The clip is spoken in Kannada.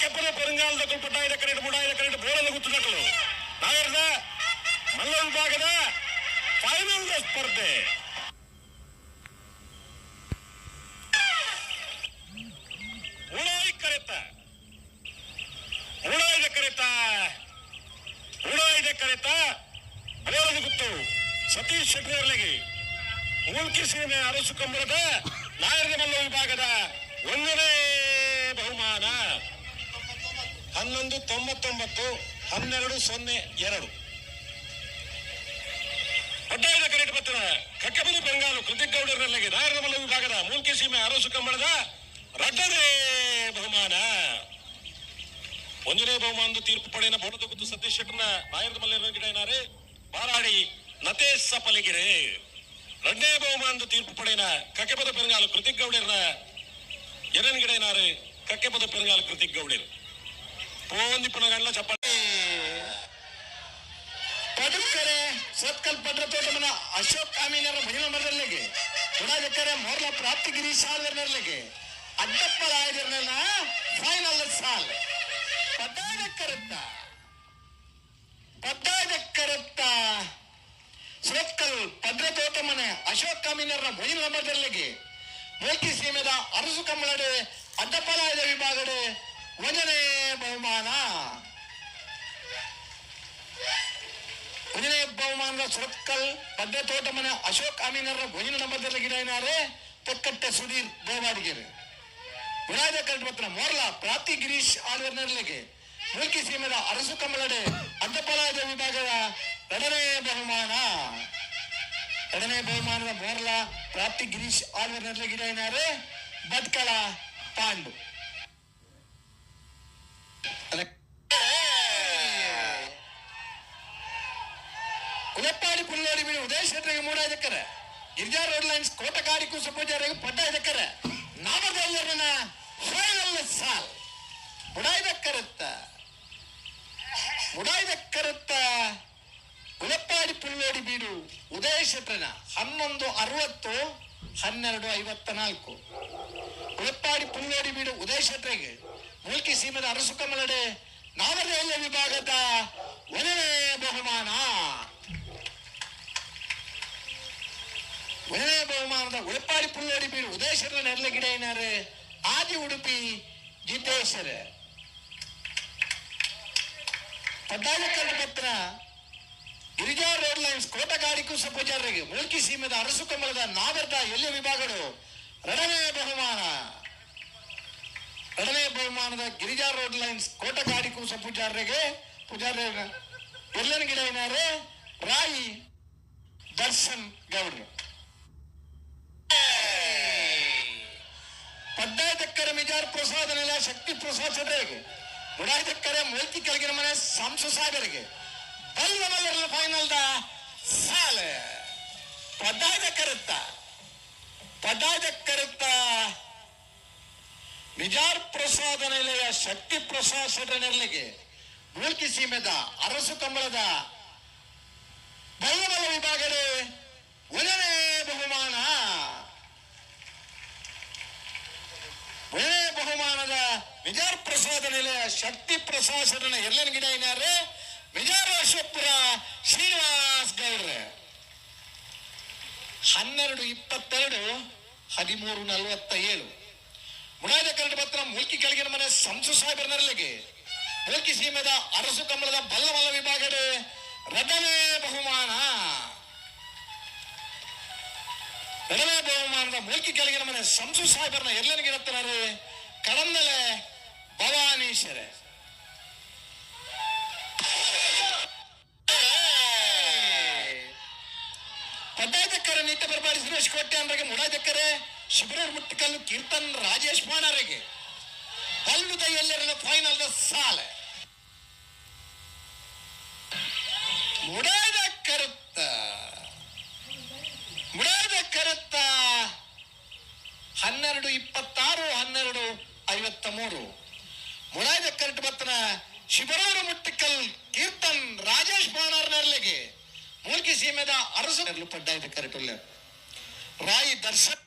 ಕಕ್ಕೆಪ್ಪನ ಪೆರಂಗಾಲದ ಪಟ್ಟಾಯದ ಕರೆಂಟ್ ಮುಡಾಯದ ಕರೆಂಟ್ ಬೋಳನ್ನು ಗುತ್ತುದಕ್ಕಲು ನಾಗರದ ಮಲ್ಲ ವಿಭಾಗದ ಫೈನಲ್ ಸ್ಪರ್ಧೆ ಬೋಳನ್ನು ಗುತ್ತು ಸತೀಶ್ ಶೆಟ್ಟಿಯವರಿಗೆ ಮೂಲ್ಕಿ ಸೀಮೆ ಅರಸು ಕಂಬಳದ ನಾಗರದ ಮಲ್ಲ ವಿಭಾಗದ 1ನೇ ಬಹುಮಾನ 1199 1202 ಪಟ್ಟಾಯದ ಕರೆಂಟ್ ಪತ್ರ ಕಕ್ಕೆಪದ ಬೆಂಗಾಲು ಕೃತಿಕ್ ಗೌಡರಲ್ಲಿಗೆ ನಾಗರದ ಮಲ್ಲ ವಿಭಾಗದ ಮೂಲ್ಕಿ ಸೀಮೆ ಅರಸು ಕಂಬಳದ 2ನೇ ಬಹುಮಾನ 1ನೇ ಬಹುಮಾನದ ತೀರ್ಪು ಪಡೆಯನ ಬೋಳದ ಗುತ್ತು ಸತೀಶ್ ಶೆಟ್ಟರ್ನ ನಾಗರದ ಮಲ್ಲ ಗಿಡ ಬಾರಾಡಿ ನತೇಶ ಪಲಿಗಿರೆ 2ನೇ ಬಹುಮಾನದ ತೀರ್ಪು ಪಡೆಯನ ಕಕ್ಕೆಪದ ಪೆರಂಗಾಲು ಕೃತಿಕ್ ಗೌಡರ್ನ ಎರನ್ ಗಿಡ ಕಕ್ಕೆಪದ ಪೆರಂಗಾಲು ಕೃತಿಕ್ ಗೌಡರ್ ಪೋಂದಿಪ್ಪನಗಂಡ್ಲ ಚಪ್ಪಾಳೆ ಪಡುಕರೆ ಸತ್ಕಲ್ ಪಡ್ರತೋಟಮನ ಅಶೋಕ್ ಕಾಮೀನರ ಮಹಿಳಾ ಮಂಡಳಿಗೆ ಉಡಾಜಕ್ಕರೆ ಮೊರ್ಲ ಪ್ರಾಪ್ತಿಗಿರಿ ಸಾಲ್ವರ್ನರ್ಲಿಗೆ ಅಡ್ಡಪ್ಪಲಾಯದಿರನ ಫೈನಲ್ ಸಾಲ್ ಪದ್ದಾಜಕ್ಕರತ್ತ ಸತ್ಕಲ್ ಪಡ್ರತೋಟಮನ ಅಶೋಕ್ ಕಾಮೀನರ ಮಹಿಳಾ ಮಂಡಳಿಗೆ ಮೂಲ್ಕಿ ಸೀಮೆದ ಅರಸು ಕಮ್ಮಳಡೆ ಅಡ್ಡಪ್ಪಲಾಯದ ವಿಭಾಗಡೆ 1ನೇ ಬಹುಮಾನ 1ನೇ ಬಹುಮಾನದ ಸುರತ್ಕಲ್ ಪಡ್ಡತೋಟಮನ ಅಶೋಕ್ ಅಮೀನರ ಭೋಜನ ನಂಬರ್ದಲ್ಲಿ ಗಿಡ ತೊಕ್ಕಟ್ಟೆ ಸುಧೀರ್ ಗೋವಾಡಿಗೆರೆ ವಿರಾಜ ಕಲ್ಪತ್ರ ಮೋರ್ಲಾ ಪ್ರಾಪ್ತಿ ಗಿರೀಶ್ ಆಳ್ವರ್ನರ್ಲಿಗೆ ಮೂಲ್ಕಿ ಸೀಮೆದ ಅರಸು ಕಮ್ಮಳಡೆ ಅಡ್ಡಪ್ಪಲಾಯದ ವಿಭಾಗದ 2ನೇ ಬಹುಮಾನ 2ನೇ ಬಹುಮಾನದ ಮೋರ್ಲಾ ಪ್ರಾಪ್ತಿ ಗಿರೀಶ್ ಆಳ್ವರ್ನರ್ಲಿ ಗಿಡ ಬದ್ಕಳ ಪಾಂಡು ಉಲಪ್ಪಾಡಿ ಪುಲ್ಲೋಡಿ ಬೀಡು ಉದಯ ಶೆಟ್ಟರಿಗೆ 3 ಎಕರೆ ಗಿರಿಜಾ ರೋಡ್ ಲೈನ್ಸ್ ಕೋಟಕಾಡಿ ಕುಸುಪೂಜಾರಿಗೆ 15 ಎಕರೆ ನಾಮದಲ್ಲರನ ಫೈನಲ್ ಸಾಲ್ ಮುಡಾಯ್ದಕ್ಕರತ್ತ ಉಲಪ್ಪಾಡಿ ಪುಲ್ಲೋಡಿ ಬೀಡು ಉದಯ ಶೆಟ್ಟರನ 1160 1254 ಉಲಪ್ಪಾಡಿ ಪುಲ್ಲೋಡಿ ಬೀಡು ಉದಯ ಶೆಟ್ಟರಿಗೆ ಮೂಲ್ಕಿ ಸೀಮೆದ ಅರಸು ಕಮ್ಮಳಡೆ ನಾಗರಹಳ್ಳಿ ವಿಭಾಗದ 1ನೇ ಬಹುಮಾನ 1ನೇ ಬಹುಮಾನದ ಉಳಪ್ಪಾಡಿ ಪುಲ್ಲೋಡಿ ಬೀಡು ಉದಯ ಶೆಟ್ಟರ ನೆರಳೆ ಗಿಡ ಆದಿ ಉಡುಪಿ ಜಿತೇಶ್ವರ ಪದ್ದಾಜಕ್ಕರ ಪತ್ರ ಗಿರಿಜಾ ರೋಡ್ ಲೈನ್ಸ್ ಕೋಟಗಾಡಿ ಕುಸಪೂಜಾರಿಗೆ ಮೂಲ್ಕಿ ಸೀಮೆದ ಅರಸು ಕಮ್ಮಳದ ನಾಗರದ ಎಲ್ಲಿ ವಿಭಾಗಗಳು 2ನೇ ಬಹುಮಾನ 2ನೇ ಬಹುಮಾನದ ಗಿರಿಜಾ ರೋಡ್ ಲೈನ್ಸ್ ಕೋಟಗಾಡಿ ಕೂಸ ಪೂಜಾರಿಗೆ ಎಲ್ಲನ ಗಿಡ ರಾಯಿ ದರ್ಶನ್ ಗೌಡ್ರು ಪಡ್ಡಾಯದಕ್ಕರೆ ಮಿಜಾರ್ ಪ್ರಸಾದ್ ನೆಲ ಶಕ್ತಿ ಪ್ರಸಾದ್ ಸೆಟ್ರಿಗೆ ಮುಡಾಯ್ದಕ್ಕರೆ ಮೂಲ್ಕಿ ಕೆಳಗಿನ ಮನೆ ಸಂಸು ಸಾಗರಿಗೆ ಬಲ್ವನಲ್ಲರ ಫೈನಲ್ ದ ಸಾಲ ಪಡ್ಡಾಯದಕ್ಕರುತ್ತ ಮಿಜಾರ್ ಪ್ರಸಾದ ನೆಲೆಯ ಶಕ್ತಿ ಪ್ರಸಾದ್ ಸೆಟ್ರನೆರ್ಲಿಗೆ ಮೂಲ್ಕಿ ಸೀಮೆದ ಅರಸು ಕಂಬಳದ ಬಲ್ಲಬಲ ವಿಭಾಗದ 1ನೇ ಬಹುಮಾನ 1ನೇ ಬಹುಮಾನದ ಮಿಜಾರ್ ಪ್ರಸಾದ ನೆಲೆಯ ಶಕ್ತಿ ಪ್ರಸಾದ್ ಸೆಟ್ರನ ಎಲ್ಲನ ಗಿಡ ಮಿಜಾರ್ ಅಶೋಕ್ಪುರ ಶ್ರೀನಿವಾಸ್ ಗೌಡ್ರೆ 1222 1347 ಮುಡಾದ ಕರಡು ಪತ್ರ ಮೂಲ್ಕಿ ಕೆಳಗಿನ ಮನೆ ಸಂಸು ಸಾಹೇಬರನರ್ಲಿಗೆ ಮೂಲ್ಕಿ ಸೀಮೆದ ಅರಸು ಕಂಬಳದ ಬಲ್ಲಮಲ್ಲ ವಿಭಾಗದ 2ನೇ ಬಹುಮಾನ 2ನೇ ಬಹುಮಾನದ ಮೂಲ್ಕಿ ಕೆಳಗಿನ ಮನೆ ಸಂಸು ಸಾಹೇಬರನ ಎಲ್ಲನಿಗಿರುತ್ತಾರೆ ಕಡಂದಲೆ ಭವಾನೀಶ್ವರ ಪಡ್ಡಾಯದಕ್ಕರೆ ನಿತ್ಯ ಬರ್ಬಾಡಿ ಸುರೇಶ್ ಕೋಟೆ ಅಂದ್ರಿಗೆ ಮುಡಾದಕ್ಕರೆ ಶಿಬಿರೂರ್ ಮುಟ್ಟಿಕಲ್ಲು ಕೀರ್ತನ್ ರಾಜೇಶ್ ಮಾಣರಿಗೆ ಬಲ್ಲುದ ಎಲ್ಲರನ್ನ ಫೈನಲ್ ದ ಸಾಲ ಮುಡಾದಕ್ಕರುತ್ತ 1226 1253 ಮುಡಾದಕ್ಕರಟ್ಟು ಬತ್ತನ ಶಿಬಿರೂರು ಮುಟ್ಟಿಕಲ್ ಕೀರ್ತನ್ ರಾಜೇಶ್ ಮಾಣರ್ನರ್ಲಿಗೆ ಮೂಲ್ಕಿ ಸೀಮೆದ ಅರಸು ಪಡ್ಡಾಯದಕ್ಕರಟುಲ್ಲ ರಾಯಿ ದರ್ಶನ್